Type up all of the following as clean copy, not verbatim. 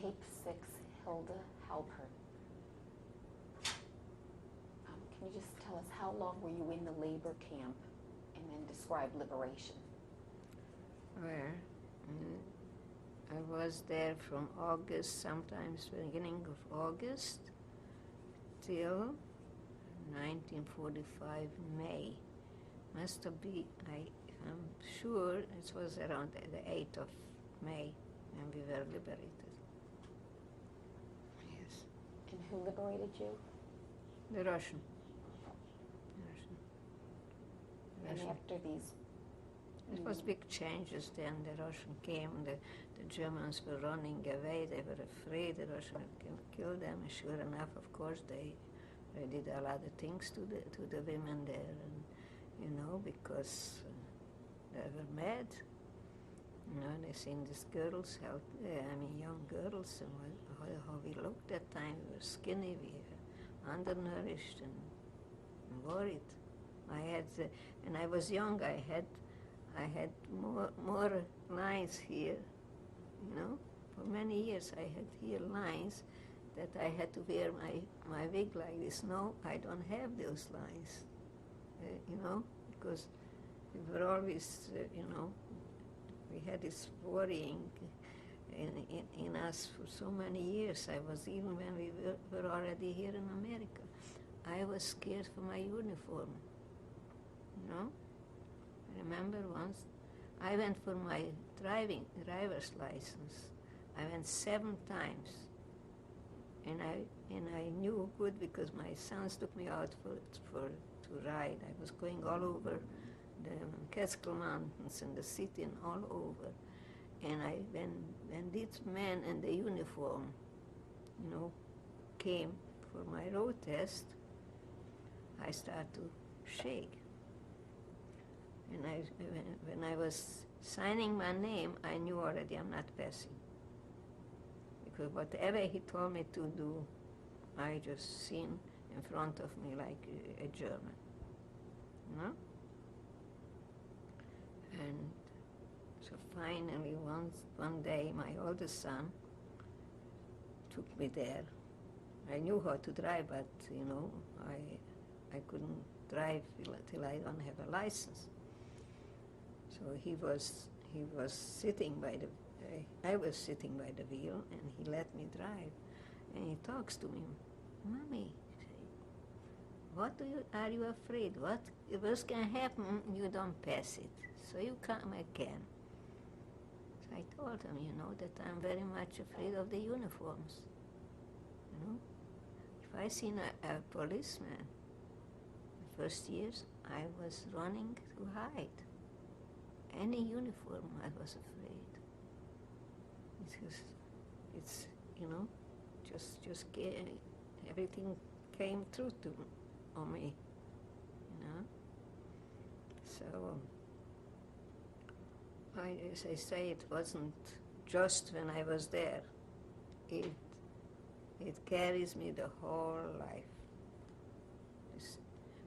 Tape 6, Hilda Halpern. Can you just tell us how long were you in the labor camp and then describe liberation? Well, I was there from August, sometimes beginning of August, till 1945 May. Must have been, I'm sure it was around the 8th of May when we were liberated. Yes. And who liberated you? The Russian. And after these... It was big changes then. The Russian came, the Germans were running away, they were afraid the Russians would kill them. Sure enough, of course, they did a lot of things to the women there, and because they were mad. They seen these girls, young girls, and how we looked that time. We were skinny, we were undernourished and worried. When I was young, I had more lines here, For many years I had here lines that I had to wear my wig like this. No, I don't have those lines, because we were always, we had this worrying in us for so many years. I was, even when we were already here in America, I was scared for my uniform. I remember once I went for my driver's license. I went 7 times, and I knew good because my sons took me out to ride. I was going all over the Catskill Mountains and the city and all over, and when these men in the uniform, came for my road test, I started to shake. And when I was signing my name, I knew already I'm not passing. Because whatever he told me to do, I just seen in front of me like a German, And so finally one day, my oldest son took me there. I knew how to drive, but I couldn't drive till I don't have a license. So he was sitting by I was sitting by the wheel, and he let me drive. And he talks to me, "Mommy, what are you afraid? What can happen? You don't pass it, so you come again." So I told him, that I'm very much afraid of the uniforms. If I seen a policeman, the first years I was running to hide. Any uniform, I was afraid. It's just everything came true on me, So, as I say, it wasn't just when I was there. It carries me the whole life.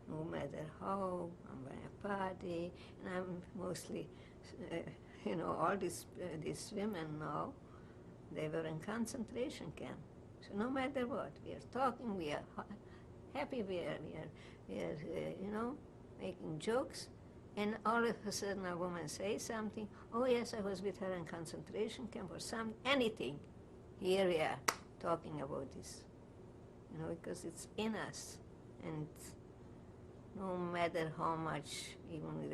No matter how, I'm going to party, and I'm mostly, all these women now, they were in concentration camp. So no matter what, we are talking, we are happy, we are making jokes, and all of a sudden a woman says something, "Oh yes, I was with her in concentration camp," or anything. Here we are talking about this, because it's in us, and no matter how much, even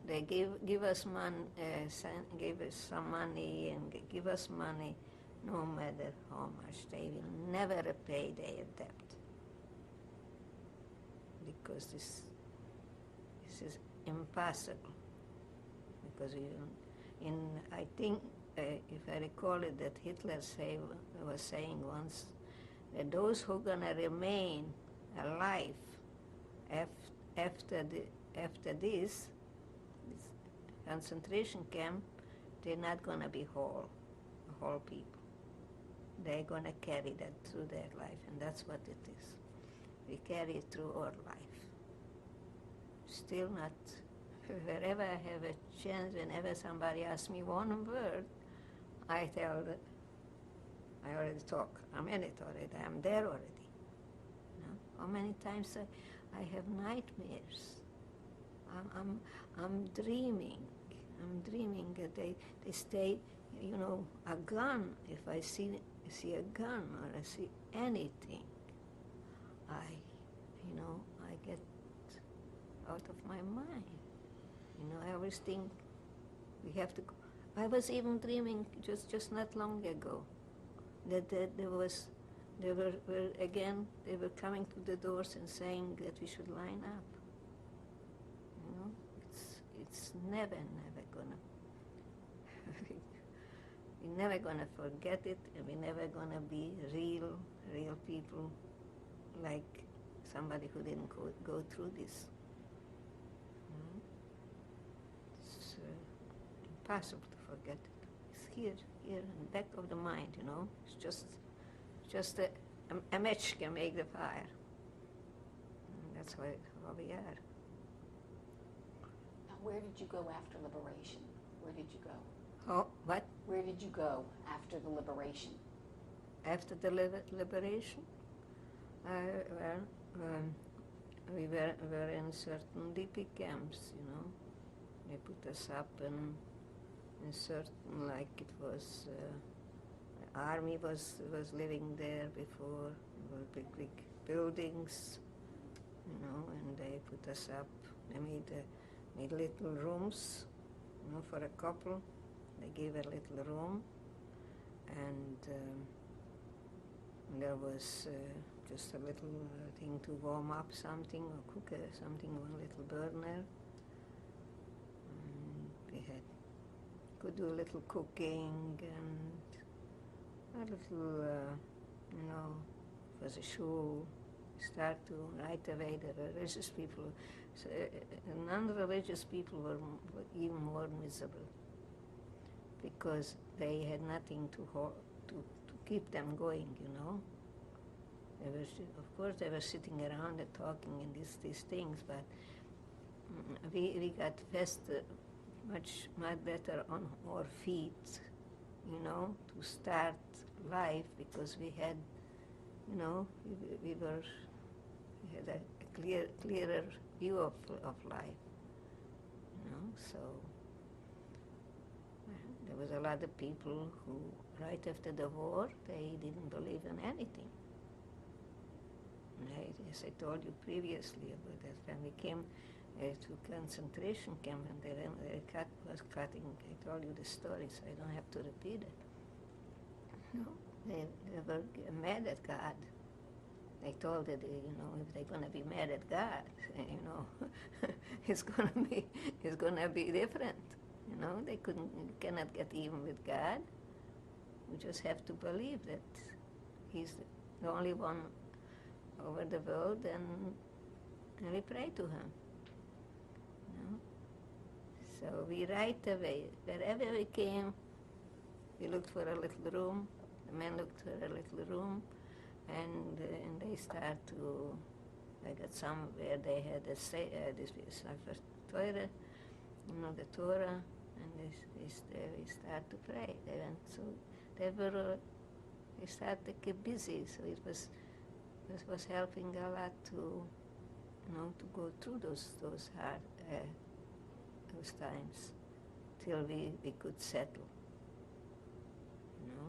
they give us give us some money and give us money, no matter how much, they will never repay their debt. Because this is impossible. Because I think, if I recall it, that Hitler was saying once that those who are gonna remain alive after this concentration camp, they're not going to be whole people. They're going to carry that through their life, and that's what it is. We carry it through our life. Still not, wherever I have a chance, whenever somebody asks me one word, I I already talk a minute already. I'm there already. You know? How many times I have nightmares. I'm dreaming. I'm dreaming that they stay, you know, a gun. If I see a gun or I see anything, I get out of my mind. You know, I always think we have to go. I was even dreaming just not long ago that they were coming to the doors and saying that we should line up. You know, it's never gonna. We're never gonna forget it, and we're never gonna be real people like somebody who didn't go through this. You know? It's impossible to forget it. It's here in the back of the mind, you know. It's just a match can make the fire. And that's how we are. Now, where did you go after liberation? Where did you go? Oh, what? Where did you go after the liberation? After the liberation? We were in certain DP camps, you know. They put us up in certain, like it was, the army was living there before. There were big buildings, you know, and they put us up. They made little rooms, you know, for a couple. They gave a little room, and there was just a little thing to warm up something or cook something, one little burner. We could do a little cooking and a little, you know, it was a shul. Start to right away the religious people, so, non-religious people were even more miserable because they had nothing to keep them going, you know. Of course, they were sitting around and talking and these things, but we got much better on our feet, you know, to start life because we had, you know, we had a clearer view of life, you know. So there was a lot of people who, right after the war, they didn't believe in anything. As I told you previously about that, when we came to concentration camp and the was cutting, I told you the story, so I don't have to repeat it. You know, they were mad at God. They told that, you know, if they're going to be mad at God, you know, it's gonna be different. You know, they cannot get even with God. We just have to believe that He's the only one over the world, and we pray to Him. You know? So we right away, wherever we came, we looked for a little room. The men looked for a little room, and they start to. I got some where they had this Torah, you know, the Torah, and we start to pray. They started to get busy, so it was helping a lot to, you know, to go through those hard those times till we could settle, you know.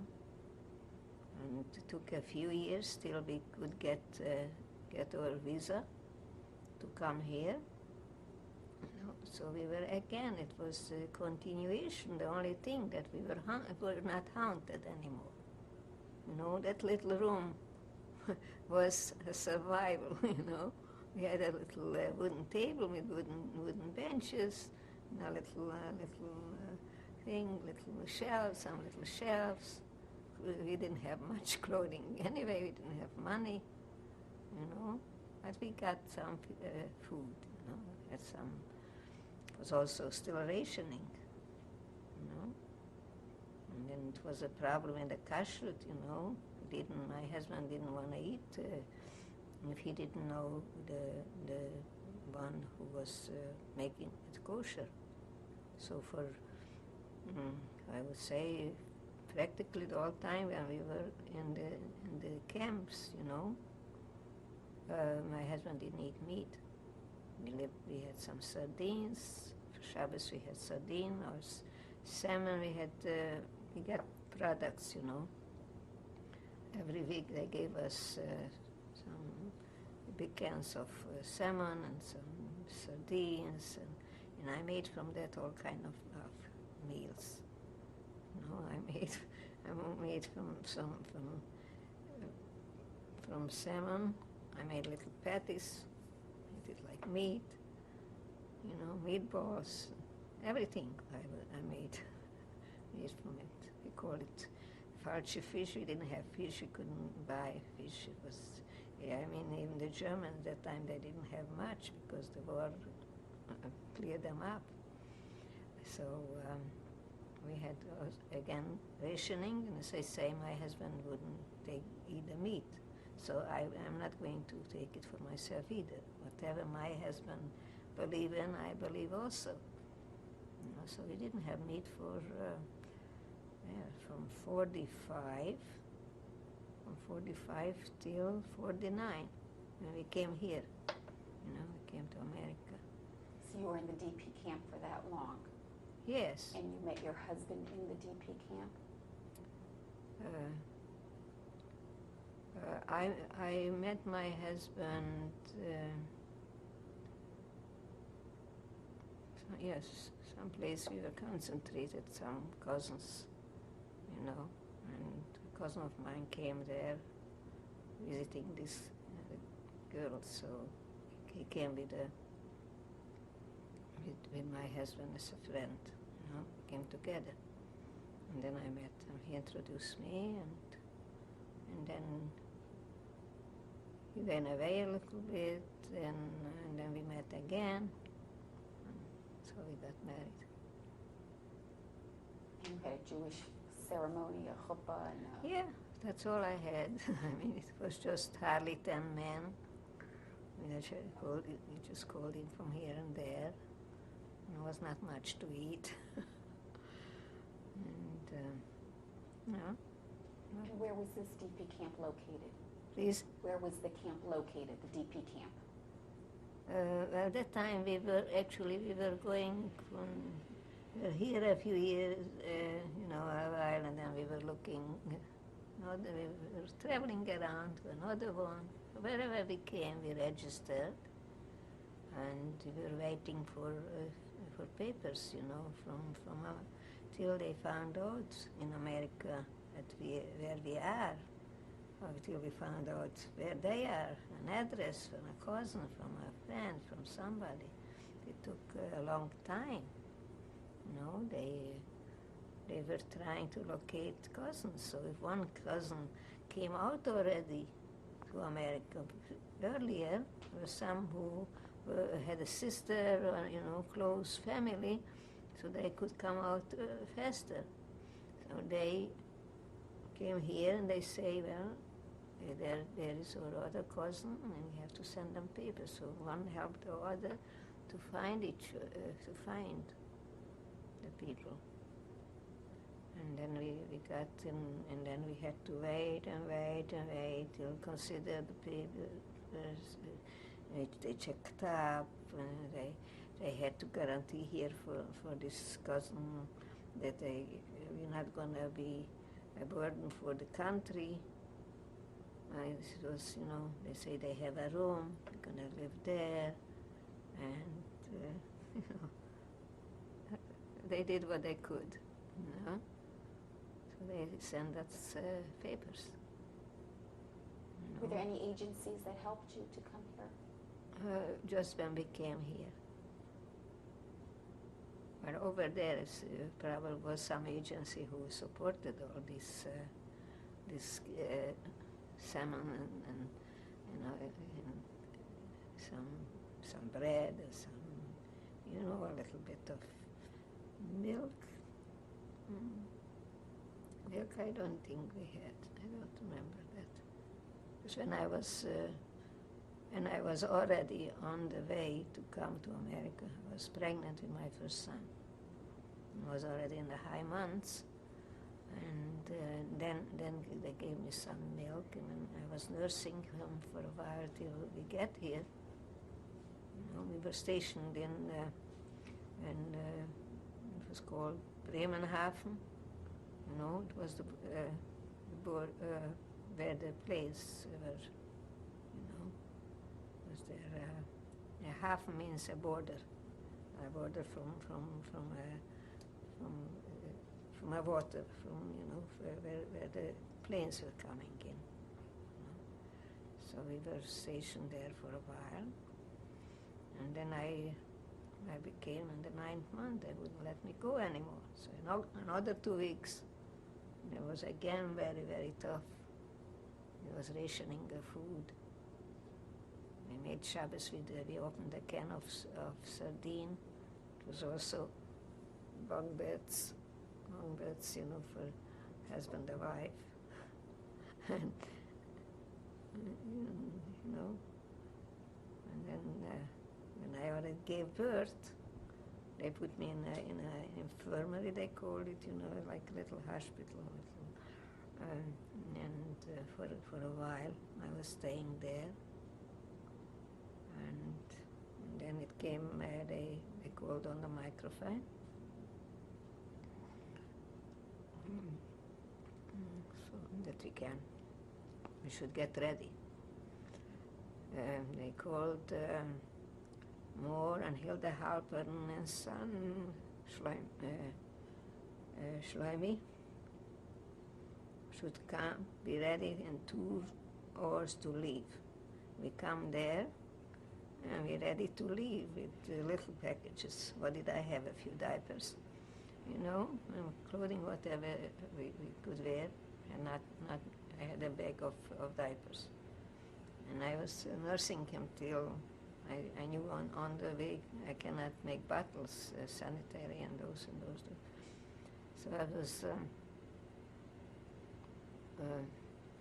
And it took a few years till we could get our visa to come here. You know, so we were again. It was a continuation. The only thing that we were not haunted anymore. You know, that little room was a survival, you know. We had a little wooden table with wooden benches, and a little shelves, some little shelves. We didn't have much clothing anyway. We didn't have money, you know. But we got some food, you know. Had some. It was also still rationing, you know. And then it was a problem in the kashrut, you know. My husband didn't want to eat if he didn't know the one who was making it kosher. So for, I would say, practically the whole time when we were in the camps, you know. My husband didn't eat meat. We had some sardines. For Shabbos we had sardine or salmon. We got products, you know. Every week they gave us some big cans of salmon and some sardines, and I made from that all kind of meals. You know, I made from salmon. I made little patties. I did like meat, you know, meatballs, everything I made from it. We call it falsche fish. We didn't have fish. We couldn't buy fish. It was, I mean, even the Germans at that time, they didn't have much because the war cleared them up. So we had, again, rationing, and as I say, my husband wouldn't eat the meat. So I'm not going to take it for myself either. Whatever my husband believe in, I believe also. You know, so we didn't have meat for from 45 till 49 when we came here. You know, we came to America. So you were in the DP camp for that long? Yes. And you met your husband in the DP camp? I met my husband, yes, someplace we were concentrated, some cousins, you know, and a cousin of mine came there visiting this girl, so he came with my husband as a friend, you know, came together. And then I met him, he introduced me, and then he went away a little bit, and then we met again, and so we got married. And you had a Jewish ceremony, a chuppah, and Yeah, that's all I had. I mean, it was just hardly 10 men. We just called in from here and there. There was not much to eat. And, And where was this DP camp located? Please? Where was the camp located, the DP camp? At that time we were going from here a few years, you know, a while, and then we were looking, we were traveling around to another one. Wherever we came, we registered, and we were waiting for papers, you know, from till they found out in America where we are, or till we found out where they are, an address from a cousin, from a friend, from somebody. It took a long time. You know, they were trying to locate cousins. So if one cousin came out already to America earlier, there were some who had a sister or, you know, close family, so they could come out faster. So they came here and they say, well, there is our other cousin, and we have to send them papers. So one helped the other to find the people. And then we got in, and then we had to wait till consider the papers. They checked up, and they had to guarantee here for this cousin that we're not going to be a burden for the country. It was, you know, they say they have a room, they're going to live there, and, you know, they did what they could, you know. So they sent us papers. You know. Were there any agencies that helped you to come here? Just when we came here. But over there, probably was some agency who supported all this salmon and you know, and some bread and some, you know, a little bit of milk. Milk, I don't think we had. I don't remember that. Because when I was already on the way to come to America, I was pregnant with my first son. I was already in the high months, And then they gave me some milk, and then I was nursing him for a while till we get here. We were stationed in it was called Bremenhaven. It was the where the place were. Was there? Hafen means a border from a water, where the planes were coming in. So we were stationed there for a while, and then I became in the 9th month. They wouldn't let me go anymore. So another 2 weeks, it was again very, very tough. It was rationing the food. We made Shabbos we opened a can of sardine. It was also bunk beds, for husband and wife. And then when I already gave birth, they put me in an infirmary, they called it, like a little hospital. For a while, I was staying there. And then it came, they called on the microphone. So that we should get ready. They called Moore and Hilda Halpern and son Shloimi should come, be ready in 2 hours to leave. We come there and we're ready to leave with little packages. What did I have? A few diapers, clothing, whatever we could wear, and not. I had a bag of diapers, and I was nursing him till I knew on the way I cannot make bottles, sanitary and those. So I was.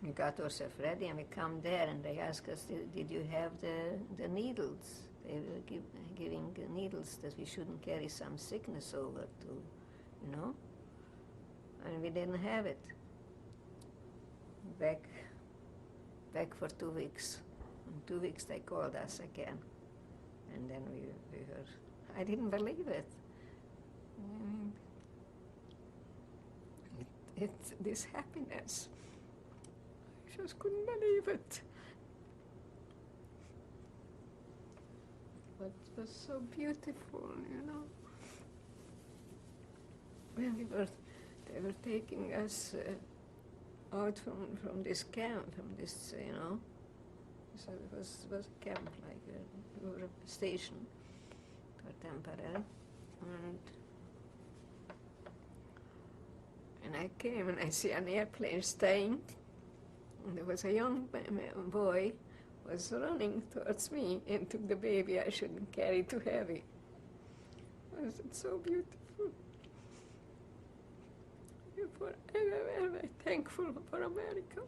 We got ourselves ready, and we come there, and they asked us, did you have the needles? They were giving needles that we shouldn't carry some sickness over to, and we didn't have it. Back for 2 weeks. In 2 weeks they called us again, and then we were, I didn't believe it. It's this happiness. I just couldn't believe it. But it was so beautiful, When they were taking us out from this camp, from this, so it was a camp, like we were a station for temporary, and I came and I see an airplane staying. And there was a young boy was running towards me and took the baby I shouldn't carry too heavy. Was it so beautiful? I'm very thankful for America.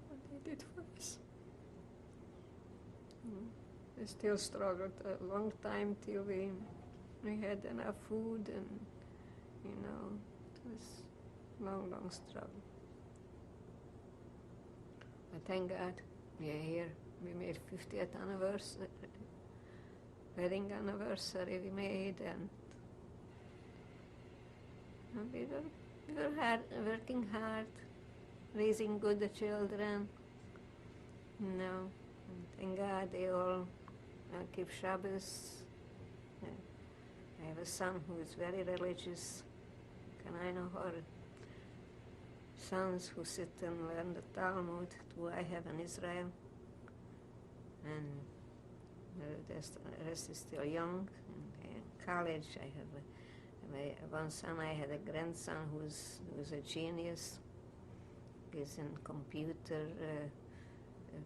What they did for us. We still struggled a long time till we had enough food, and it was long struggle. But thank God we are here. We made 50th anniversary, wedding anniversary we made, and we were working hard, raising good children, and thank God they all keep Shabbos. I have a son who is very religious. Can I know her? Sons who sit and learn the Talmud, who I have in Israel, and the rest is still young. In college, I have one son. I had a grandson who's a genius. He's in computer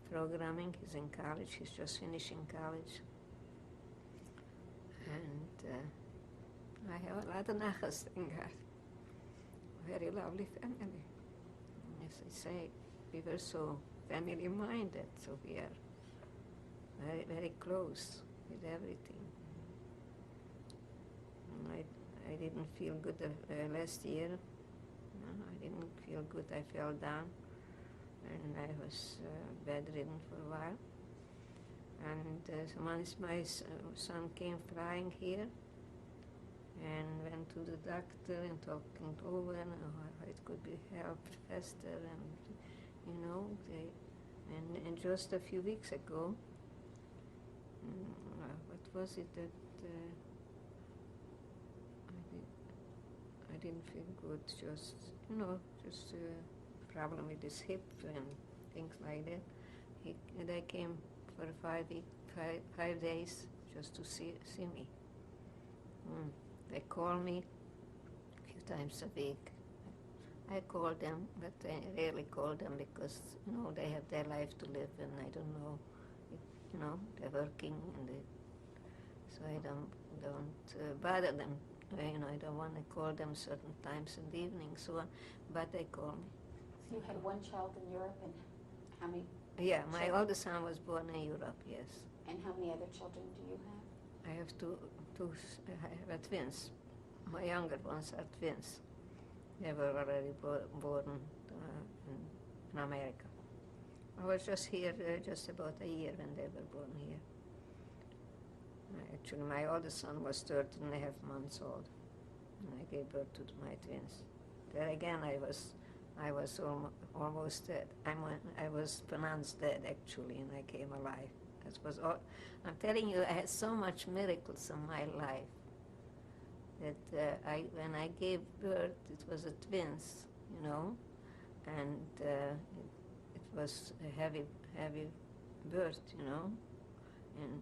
programming. He's in college. He's just finishing college, and I have a lot of nachas, thank God. Very lovely family. As I say, we were so family-minded, so we are very, very close with everything. And I didn't feel good last year. No, I didn't feel good. I fell down, and I was bedridden for a while. And so once my son came flying here, and went to the doctor and talking over and how it could be helped faster, and and just a few weeks ago, what was it that I didn't feel good, just problem with his hip and things like that. They came for 5 days just to see me. They call me a few times a week. I call them, but I rarely call them because, they have their life to live, and I don't know, they're working, and so I don't bother them. I don't want to call them certain times in the evening, so on, but they call me. So you had one child in Europe, and how many? Yeah, my children? oldest son was born in Europe, yes. And how many other children do you have? I have I have twins. My younger ones are twins. They were already born in America. I was just here just about a year when they were born here. Actually, my oldest son was 13 and a half months old, and I gave birth to my twins. There again, I was almost dead. I was pronounced dead, actually, and I came alive. That was all. I'm telling you, I had so much miracles in my life that when I gave birth, it was a twins, and it was a heavy birth, and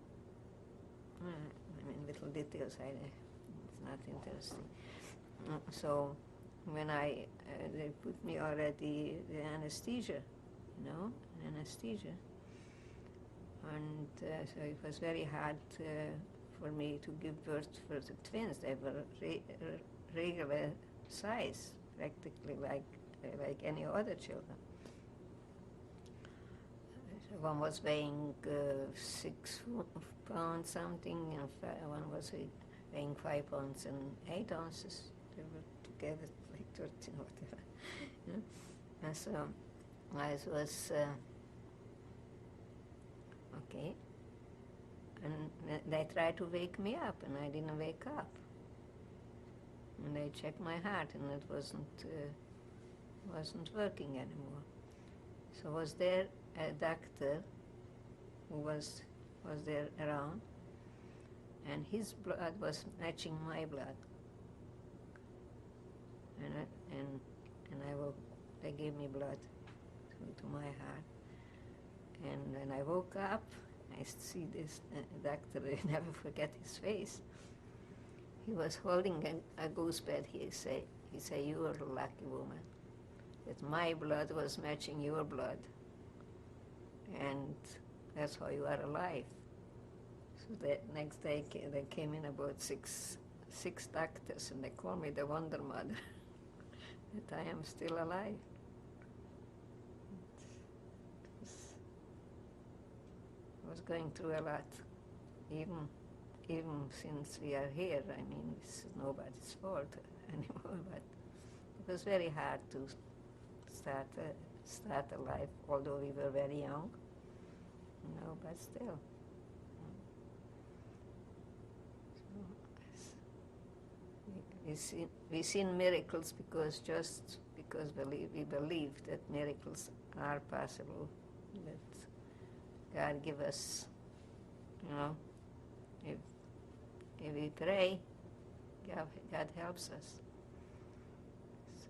little details, it's not interesting. So when they put me already the anesthesia, anesthesia, and so it was very hard for me to give birth for the twins. They were regular size, practically like any other children. So one was weighing 6 pounds something, and one was weighing 5 pounds and 8 ounces. They were together like 13 or whatever. And so I was okay. And they tried to wake me up, and I didn't wake up. And they checked my heart, and it wasn't working anymore. So was there a doctor who was there around, and his blood was matching my blood. And they gave me blood to my heart. And when I woke up, I see this doctor, I never forget his face. He was holding a goose bed. He say, "You are a lucky woman, that my blood was matching your blood, and that's how you are alive." So the next day they came in about six doctors, and they called me the Wonder Mother, that I am still alive. I was going through a lot, even since we are here. I mean, it's nobody's fault anymore, but it was very hard to start a life, although we were very young, but still. So we seen miracles because we believe that miracles are possible, that God give us, if we pray, God helps us. So.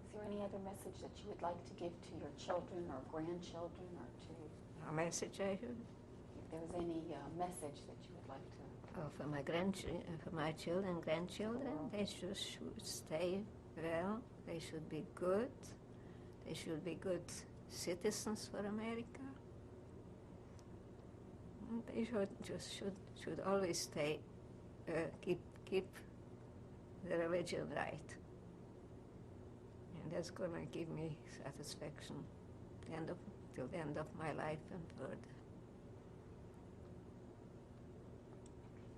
Is there any other message that you would like to give to your children or grandchildren, or to? A message I heard? If there was any message that you would like to? For my children, grandchildren, they should stay well. They should be good. They should be good citizens for America. They should always stay, keep the religion right, and that's gonna give me satisfaction till the end of my life and further.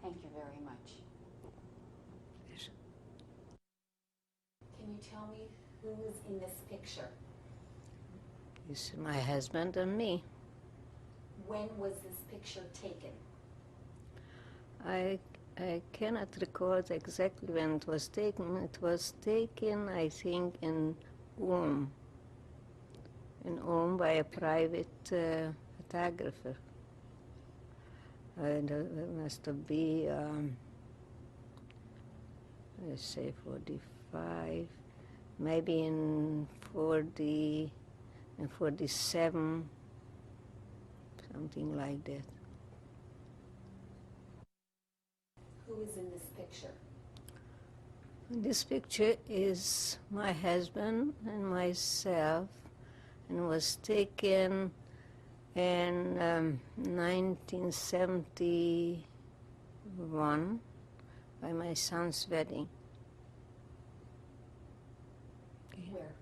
Thank you very much. tell me who's in this picture? It's my husband and me. When was this picture taken? I cannot recall exactly when it was taken. It was taken, I think, in Ulm. In Ulm by a private photographer. It must have been, let's say 45, maybe in 47, something like that. Who is in this picture? This picture is my husband and myself, and was taken in 1971 by my son's wedding. Where?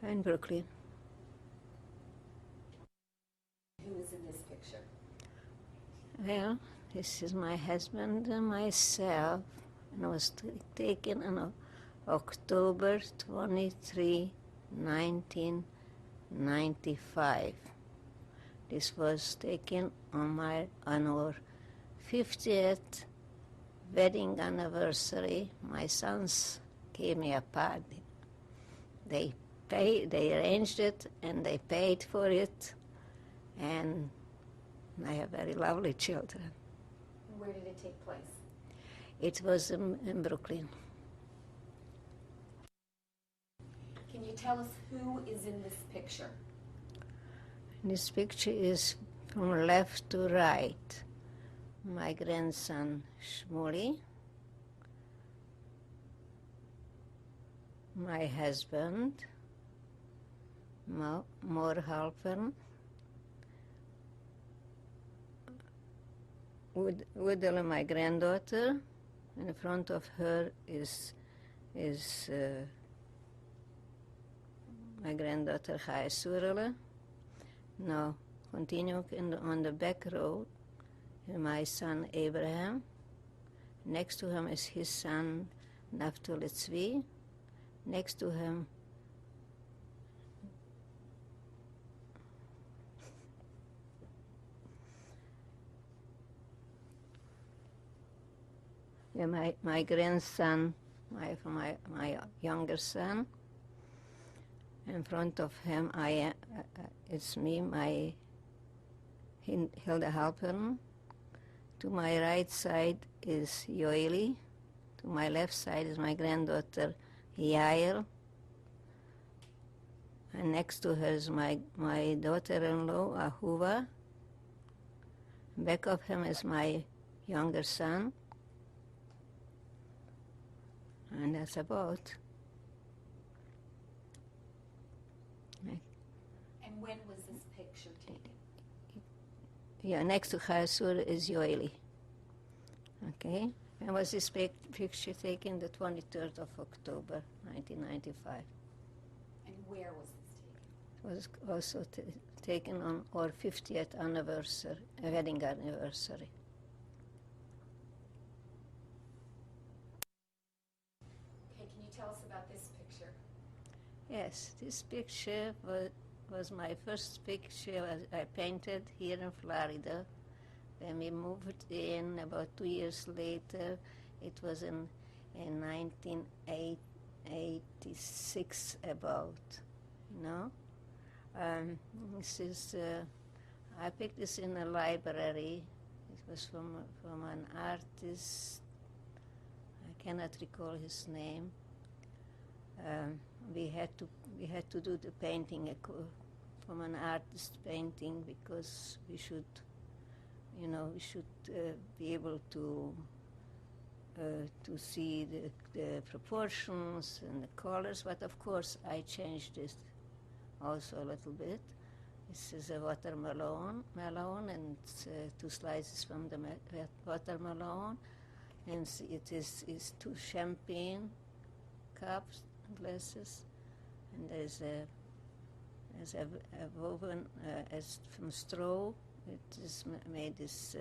In Brooklyn. Who is in this picture? Well, this is my husband and myself, and was taken on October 23, 1995. This was taken on our 50th wedding anniversary. My sons gave me a party. They arranged it and they paid for it, and I have very lovely children. Where did it take place? It was in Brooklyn. Can you tell us who is in this picture? This picture is from left to right. My grandson Shmuley, my husband Mor Halpern, Woodle, my granddaughter. In front of her is my granddaughter Chaya Surele. Now, continue on the back row, my son Abraham. Next to him is his son Naftali Tzvi. Next to him, my grandson, my younger son. In front of him, it's me, my Hilda Halpern. To my right side is Yoeli. To my left side is my granddaughter Yael. And next to her is my daughter-in-law Ahuva. Back of him is my younger son. And that's about. And when was this picture taken? Yeah, next to Chasur is Yoeli. Okay? And was this picture taken the 23rd of October, 1995. And where was this taken? It was also taken on our 50th anniversary, wedding anniversary. Okay, can you tell us about this picture? Yes, this picture was my first picture I painted here in Florida. When we moved in about 2 years later, it was in 1986 about, you know. This is, I picked this in a library. It was from an artist, I cannot recall his name. We had to do the painting from an artist painting because we should be able to see the proportions and the colors. But of course, I changed it also a little bit. This is a watermelon, and it's 2 slices from the watermelon, and it is 2 champagne cups, glasses, and there's a woven as from straw. It is made this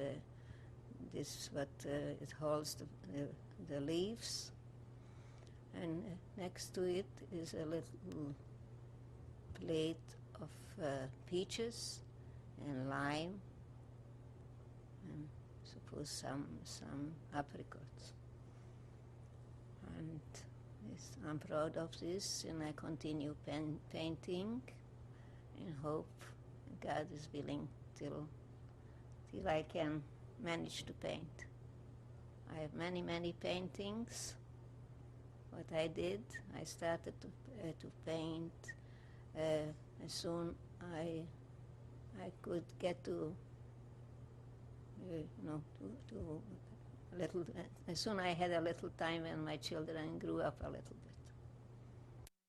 what it holds the leaves, And next to it is a little plate of peaches and lime, and suppose some apricots. And I'm proud of this, and I continue painting, and hope God is willing till I can manage to paint. I have many paintings. What I did, I started to paint as soon I could get to little. As soon I had a little time when my children grew up a little bit.